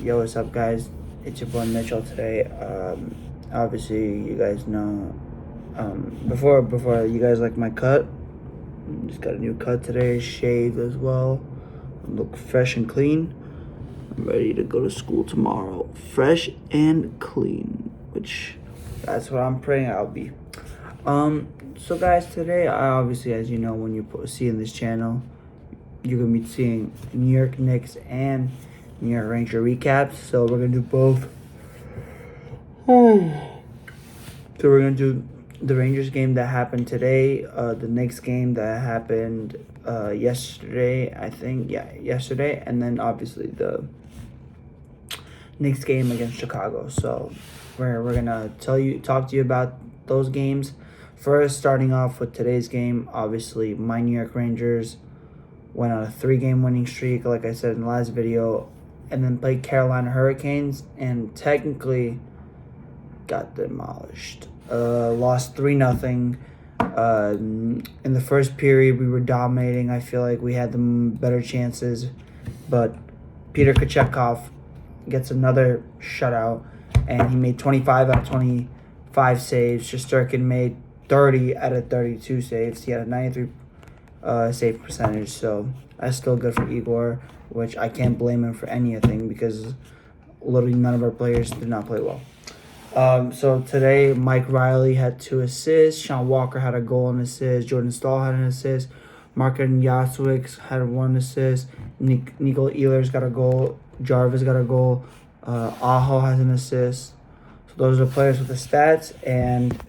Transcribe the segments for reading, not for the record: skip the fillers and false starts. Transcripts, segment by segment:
Yo, what's up, guys? It's your boy Mitchell today. Obviously, you guys know. Before you guys like my cut, just got a new cut today, shaved as well. Look fresh and clean. I'm ready to go to school tomorrow, fresh and clean. Which, that's what I'm praying I'll be. So guys, today, I obviously, as you know, when you see in this channel, you're gonna be seeing New York Knicks and New York Ranger recaps. So we're gonna do both. So we're gonna do the Rangers game that happened today, the Knicks game that happened yesterday, I think. Yeah, yesterday, and then obviously the Knicks game against Chicago. So we're gonna talk to you about those games. First, starting off with today's game, obviously my New York Rangers went on a 3-game winning streak, like I said in the last video, and then played Carolina Hurricanes and technically got demolished. Lost 3-0. In the first period, we were dominating. I feel like we had the better chances, but Peter Kochetkov gets another shutout, and he made 25 out of 25 saves. Shesterkin made 30 out of 32 saves. He had a 93 save percentage, so that's still good for Igor, which I can't blame him for anything because literally none of our players did not play well. So today, Mike Riley had 2 assists, Sean Walker had a goal and assist, Jordan Stahl had an assist, Markin Jasowicz had 1 assist, Nikola Ehlers got a goal, Jarvis got a goal, Aho has an assist. So those are the players with the stats, and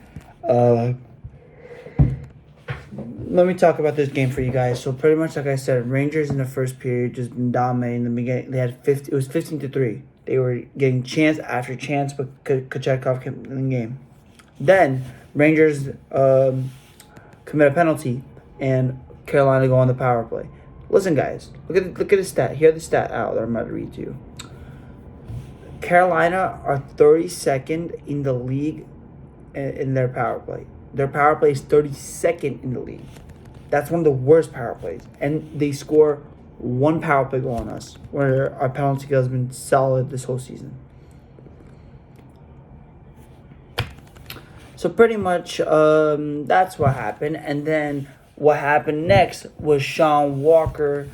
let me talk about this game for you guys. So pretty much like I said, Rangers in the first period just been dominating. In the beginning, they had 50. It was 15-3. They were getting chance after chance, but Kochetkov kept in the game. Then Rangers commit a penalty, and Carolina go on the power play. Listen, guys, look at the stat. Hear the stat out that I'm about to read to you. Carolina are 32nd in the league in their power play. Their power play is 32nd in the league. That's one of the worst power plays. And they score 1 power play goal on us, where our penalty kill has been solid this whole season. So pretty much that's what happened. And then what happened next was Sean Walker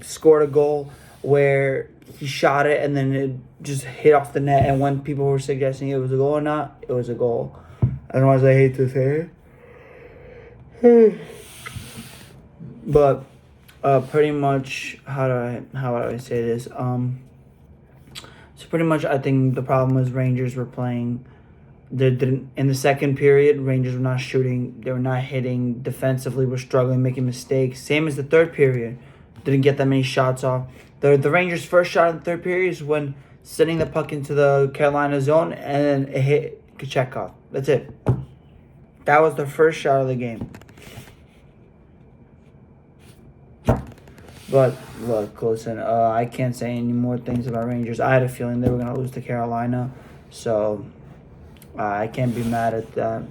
scored a goal where he shot it and then it just hit off the net. And when people were suggesting it was a goal or not, it was a goal. Otherwise, I hate to say it. But pretty much, how do I say this? So pretty much, I think the problem was Rangers were playing. In the second period, Rangers were not shooting. They were not hitting. Defensively, were struggling, making mistakes. Same as the third period. Didn't get that many shots off. The Rangers' first shot in the third period is when sending the puck into the Carolina zone and it hit Kochetkov. That's it. That was the first shot of the game. But look, listen, I can't say any more things about Rangers. I had a feeling they were going to lose to Carolina, so I can't be mad at that.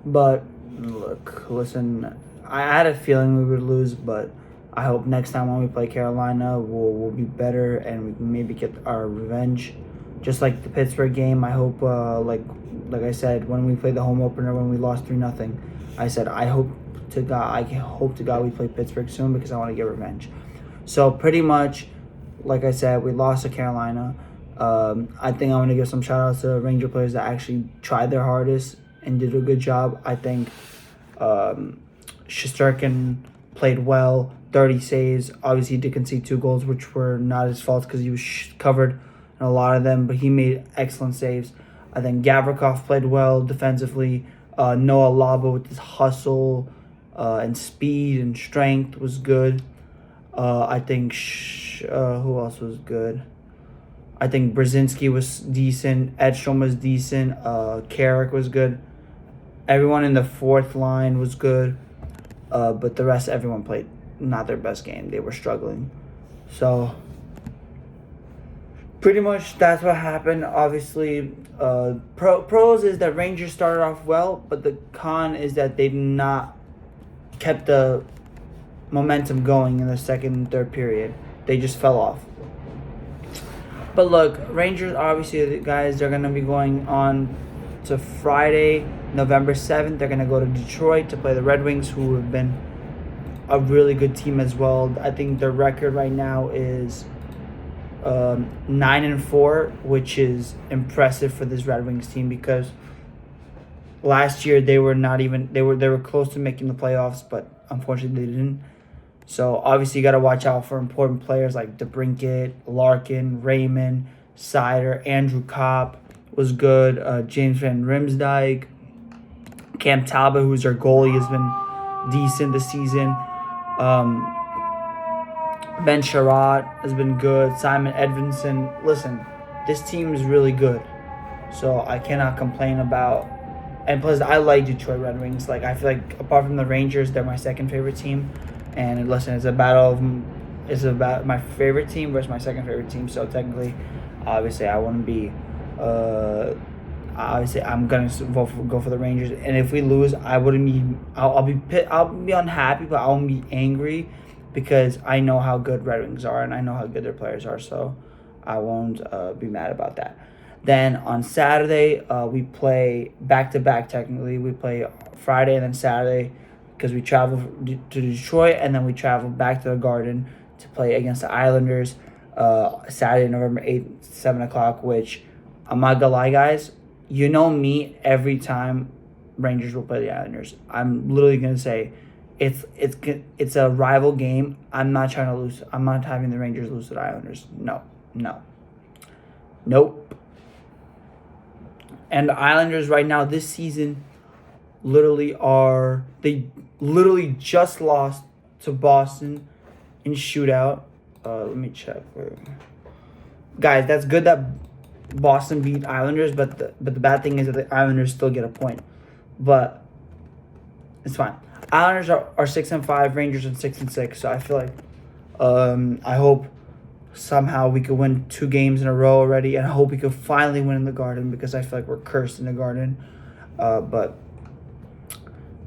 But look, listen, I had a feeling we would lose, but I hope next time when we play Carolina, we'll be better and we can maybe get our revenge. Just like the Pittsburgh game, I hope, like I said, when we played the home opener, when we lost 3-0, I said I hope to God we play Pittsburgh soon because I want to get revenge. So pretty much, like I said, we lost to Carolina. I think I want to give some shout outs to Ranger players that actually tried their hardest and did a good job. I think Shesterkin played well, 30 saves. Obviously, he did concede 2 goals, which were not his fault because he was covered in a lot of them, but he made excellent saves. I think Gavrikov played well defensively. Noah Laba with his hustle and speed and strength was good. I think who else was good? I think Brzezinski was decent. Edstrom was decent. Carrick was good. Everyone in the fourth line was good. But the rest, everyone played not their best game. They were struggling. So pretty much that's what happened. Obviously, pros is that Rangers started off well, but the con is that they've not kept the momentum going in the second and third period. they just fell off. But look, Rangers, obviously, the guys, they're going to be going on to Friday, November 7th. They're going to go to Detroit to play the Red Wings, who have been a really good team as well. I think their record right now is 9-4, which is impressive for this Red Wings team, because last year they were not even they were close to making the playoffs, but unfortunately they didn't. So obviously you got to watch out for important players like DeBrincat, Larkin, Raymond, Sider, Andrew Kopp was good, James Van Riemsdyk, Cam Talbot, who's their goalie, has been decent this season. Ben Sherratt has been good. Simon Edvinsson. Listen, this team is really good, so I cannot complain about. And plus, I like Detroit Red Wings. Like, I feel like apart from the Rangers, they're my second favorite team. And listen, it's about my favorite team versus my second favorite team. So technically, obviously, I wouldn't be. Obviously, I'm gonna go for the Rangers. And if we lose, I wouldn't be. I'll be unhappy, but I won't be angry, because I know how good Red Wings are and I know how good their players are. So I won't be mad about that. Then on Saturday, we play back-to-back technically. We play Friday and then Saturday, because we travel to Detroit and then we travel back to the Garden to play against the Islanders Saturday, November 8th, 7 o'clock, which I'm not going to lie, guys. You know me, every time Rangers will play the Islanders, I'm literally going to say it's a rival game. I'm not trying to lose. I'm not having the Rangers lose to the Islanders. No. Nope. And the Islanders right now this season literally just lost to Boston in shootout. Let me check. Guys, that's good that Boston beat Islanders, but the bad thing is that the Islanders still get a point. But it's fine. Islanders are 6-5, Rangers are 6-6. So I feel like I hope somehow we could win 2 games in a row already, and I hope we could finally win in the Garden, because I feel like we're cursed in the Garden. But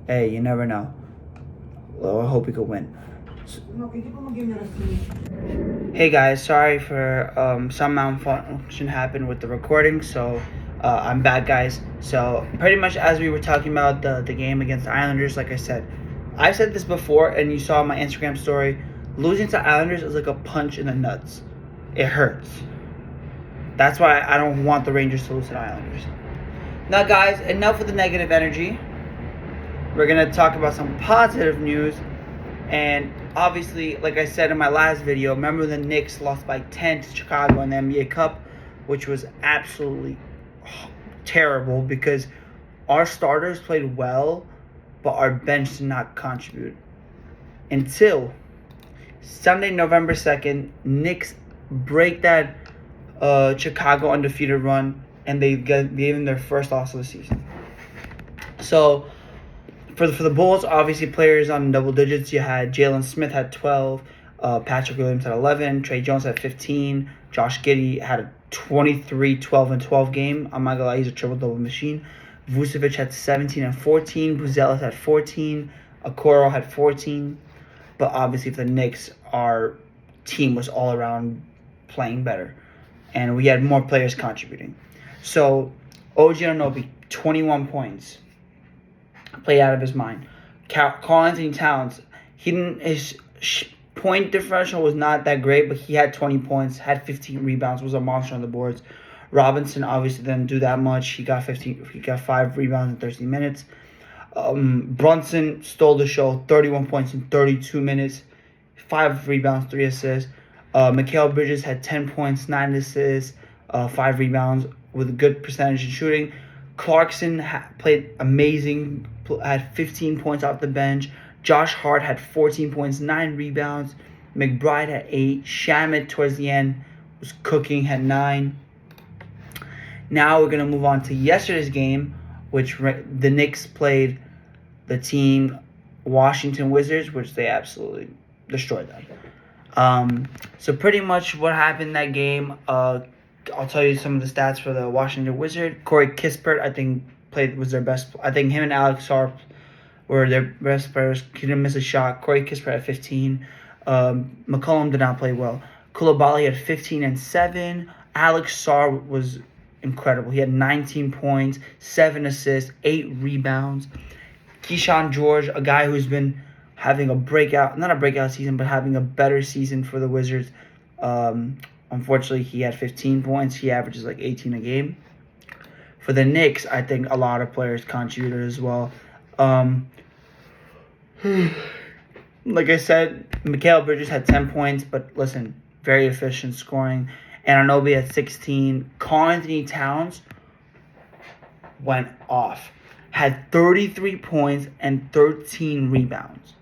hey, you never know. Well, I hope we could win. Hey guys, sorry for some malfunction happened with the recording, so I'm back, guys. So pretty much as we were talking about the game against the Islanders, like I said this before, and you saw my Instagram story. Losing to Islanders is like a punch in the nuts. It hurts. That's why I don't want the Rangers to lose to the Islanders. Now, guys, enough with the negative energy. We're going to talk about some positive news. And obviously, like I said in my last video, remember the Knicks lost by 10 to Chicago in the NBA Cup, which was absolutely terrible, because our starters played well, but our bench did not contribute. Until Sunday, November 2nd, Knicks break that Chicago undefeated run, and they gave them their first loss of the season. So for the Bulls, obviously players on double digits. You had Jalen Smith had 12, Patrick Williams had 11, Trey Jones had 15, Josh Giddey had a 23, 12, and 12 game. I'm not gonna lie, he's a triple-double machine. Vucevic had 17 and 14, Buzelis had 14, Okoro had 14. But obviously for the Knicks, our team was all around playing better, and we had more players contributing. So OG Anunoby, 21 points. Played out of his mind. Karl-Anthony Towns, his point differential was not that great, but he had 20 points, had 15 rebounds, was a monster on the boards. Robinson obviously didn't do that much. He got 5 rebounds in 13 minutes. Brunson stole the show, 31 points in 32 minutes, 5 rebounds, 3 assists. Mikal Bridges had 10 points, 9 assists, 5 rebounds, with a good percentage in shooting. Clarkson played amazing, had 15 points off the bench. Josh Hart had 14 points, 9 rebounds. McBride had 8. Shamet towards the end was cooking, had 9. Now we're going to move on to yesterday's game, which the Knicks played the team Washington Wizards, which they absolutely destroyed them. So pretty much what happened in that game, I'll tell you some of the stats for the Washington Wizards. Corey Kispert, I think, was their best. I think him and Alex Sarp were their best players. He didn't miss a shot. Corey Kispert had 15. McCollum did not play well. Koulibaly had 15 and 7. Alex Sarr was incredible. He had 19 points, 7 assists, 8 rebounds. Keyshawn George, a guy who's been having not a breakout season, but having a better season for the Wizards. Unfortunately, he had 15 points. He averages like 18 a game. For the Knicks, I think a lot of players contributed as well. Like I said, Mikal Bridges had 10 points, but listen, very efficient scoring. Anunoby had 16. Karl-Anthony Towns went off. Had 33 points and 13 rebounds.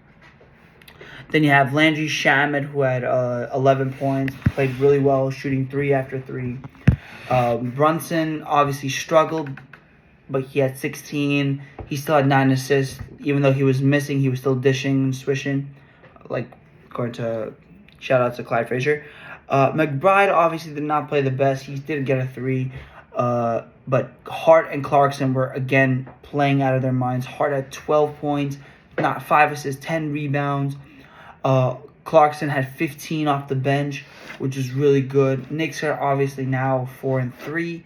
Then you have Landry Shamet, who had 11 points, played really well, shooting 3 after 3. Brunson obviously struggled, but he had 16. He still had 9 assists. Even though he was missing, he was still dishing and swishing. Like, according to, shout out to Clyde Frazier. McBride obviously did not play the best. He did get a 3. But Hart and Clarkson were, again, playing out of their minds. Hart had 12 points, not 5 assists, 10 rebounds. Clarkson had 15 off the bench, which is really good. Knicks are obviously now 4-3.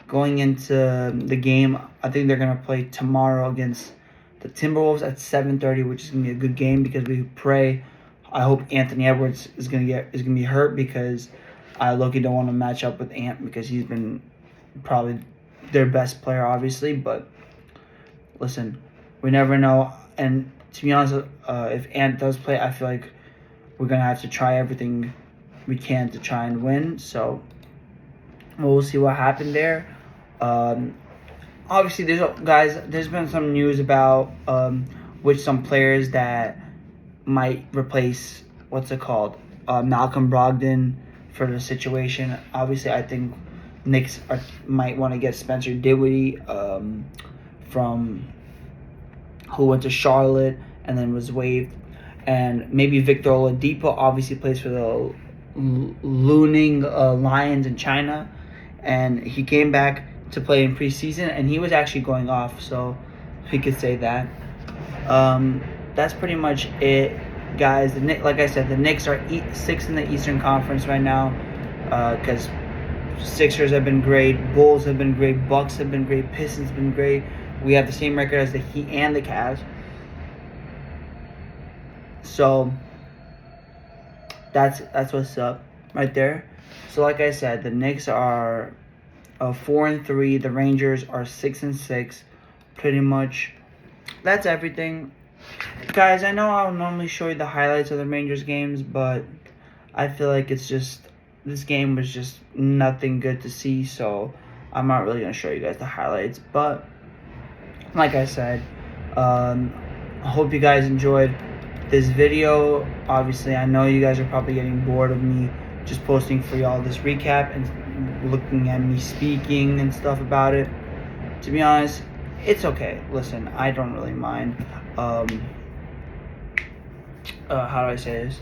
Going into the game, I think they're going to play tomorrow against the Timberwolves at 7:30, which is going to be a good game because we pray. I hope Anthony Edwards is going to be hurt because I low-key don't want to match up with Ant because he's been probably their best player, obviously. But listen, we never know. And to be honest, if Ant does play, I feel like we're going to have to try everything we can to try and win. So we'll see what happened there. Obviously, there's been some news about which some players that might replace, Malcolm Brogdon for the situation. Obviously, I think Knicks might want to get Spencer Dinwiddie from who went to Charlotte and then was waived. And maybe Victor Oladipo obviously plays for the Luning Lions in China. And he came back to play in preseason, and he was actually going off, so we could say that. That's pretty much it, guys. Like I said, the Knicks are 6th in the Eastern Conference right now because Sixers have been great, Bulls have been great, Bucks have been great, Pistons have been great. We have the same record as the Heat and the Cavs. So that's what's up right there. So like I said, the Knicks are 4-3. The Rangers are 6-6. Pretty much, that's everything, guys. I know I'll normally show you the highlights of the Rangers games, but I feel like this game was just nothing good to see. So I'm not really gonna show you guys the highlights. But like I said, I hope you guys enjoyed this video. Obviously, I know you guys are probably getting bored of me just posting for y'all this recap and looking at me speaking and stuff about it. To be honest, it's okay. Listen, I don't really mind. How do I say this?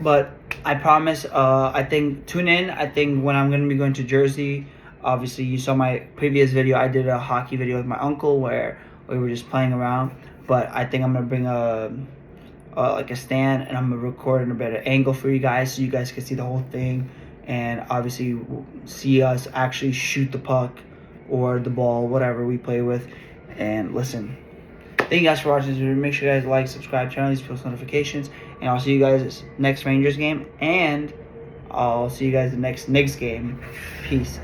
But I promise, I think, tune in. I think when I'm going to be going to Jersey, obviously you saw my previous video. I did a hockey video with my uncle where we were just playing around. But I think I'm going to bring like a stand, and I'm going to record in a better angle for you guys so you guys can see the whole thing. And obviously see us actually shoot the puck or the ball, whatever we play with. And listen, thank you guys for watching this video. Make sure you guys like, subscribe, turn on these post notifications. And I'll see you guys next Rangers game. And I'll see you guys the next Knicks game. Peace.